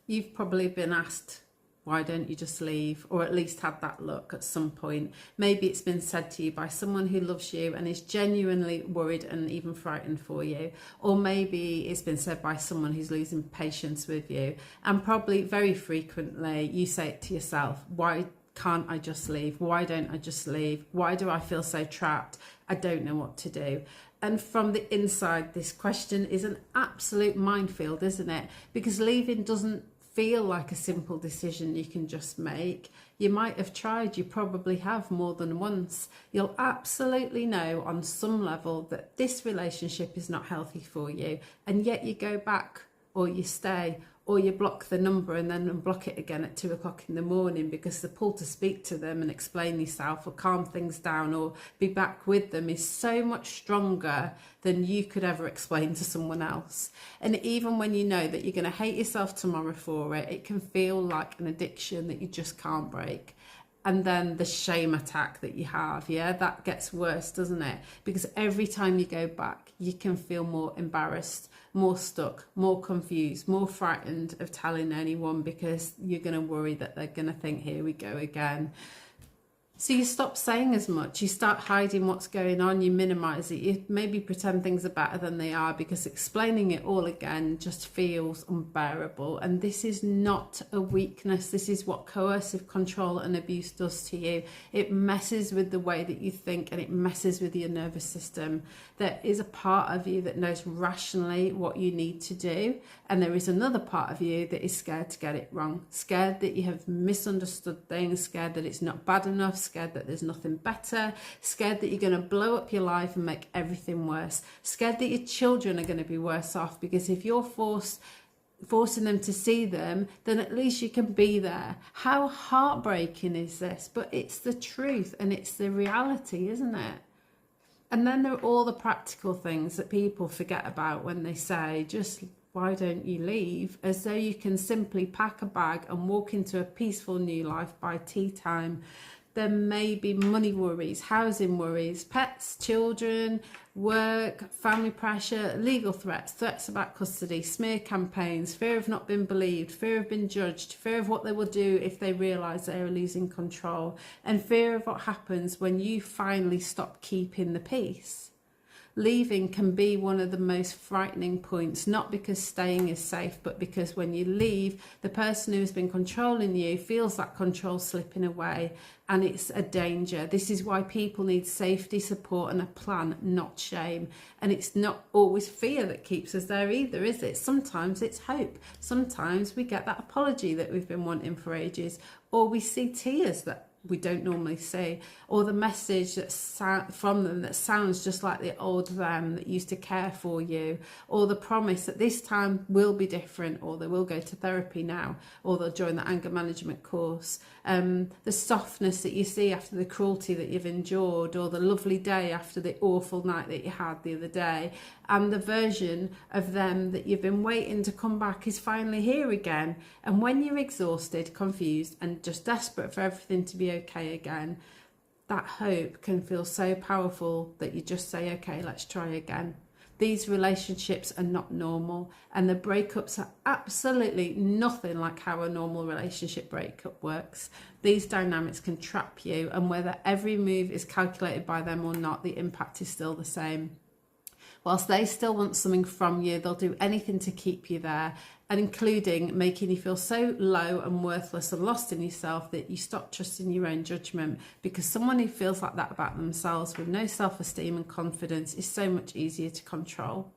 You've probably been asked, why don't you just leave? Or at least had that look at some point. Maybe it's been said to you by someone who loves you and is genuinely worried and even frightened for you. Or maybe it's been said by someone who's losing patience with you. And probably very frequently you say it to yourself, why can't I just leave? Why don't I just leave? Why do I feel so trapped? I don't know what to do. And from the inside, this question is an absolute minefield, isn't it? Because leaving doesn't feel like a simple decision you can just make. You might have tried, you probably have more than once. You'll absolutely know on some level that this relationship is not healthy for you, and yet you go back, or you stay, or you block the number and then unblock it again at 2 o'clock in the morning, because the pull to speak to them and explain yourself or calm things down or be back with them is so much stronger than you could ever explain to someone else. And even when you know that you're going to hate yourself tomorrow for it, it can feel like an addiction that you just can't break. And then the shame attack that you have, that gets worse, doesn't it? Because every time you go back, you can feel more embarrassed, more stuck, more confused, more frightened of telling anyone, because you're going to worry that they're going to think, here we go again. So you stop saying as much, you start hiding what's going on, you minimise it, you maybe pretend things are better than they are, because explaining it all again just feels unbearable. And this is not a weakness, this is what coercive control and abuse does to you. It messes with the way that you think, and it messes with your nervous system. There is a part of you that knows rationally what you need to do, and there is another part of you that is scared to get it wrong, scared that you have misunderstood things, scared that it's not bad enough, scared that there's nothing better, scared that you're going to blow up your life and make everything worse, scared that your children are going to be worse off, because if you're forcing them to see them, then at least you can be there. How heartbreaking is this? But it's the truth, and it's the reality, isn't it? And then there are all the practical things that people forget about when they say, just why don't you leave? As though you can simply pack a bag and walk into a peaceful new life by tea time. There may be money worries, housing worries, pets, children, work, family pressure, legal threats, threats about custody, smear campaigns, fear of not being believed, fear of being judged, fear of what they will do if they realise they are losing control, and fear of what happens when you finally stop keeping the peace. Leaving can be one of the most frightening points, not because staying is safe, but because when you leave, the person who has been controlling you feels that control slipping away, and it's a danger. This is why people need safety, support and a plan, not shame. And it's not always fear that keeps us there either, is it? Sometimes it's hope. Sometimes we get that apology that we've been wanting for ages, or we see tears that we don't normally see, or the message that's from them that sounds just like the old them that used to care for you, or the promise that this time will be different, or they will go to therapy now, or they'll join the anger management course, the softness that you see after the cruelty that you've endured, or the lovely day after the awful night that you had the other day, and the version of them that you've been waiting to come back is finally here again. And when you're exhausted, confused and just desperate for everything to be okay again, that hope can feel so powerful that you just say, okay, let's try again. These relationships are not normal, and the breakups are absolutely nothing like how a normal relationship breakup works. These dynamics can trap you, and whether every move is calculated by them or not, the impact is still the same. Whilst they still want something from you, they'll do anything to keep you there, and including making you feel so low and worthless and lost in yourself that you stop trusting your own judgment, because someone who feels like that about themselves with no self-esteem and confidence is so much easier to control.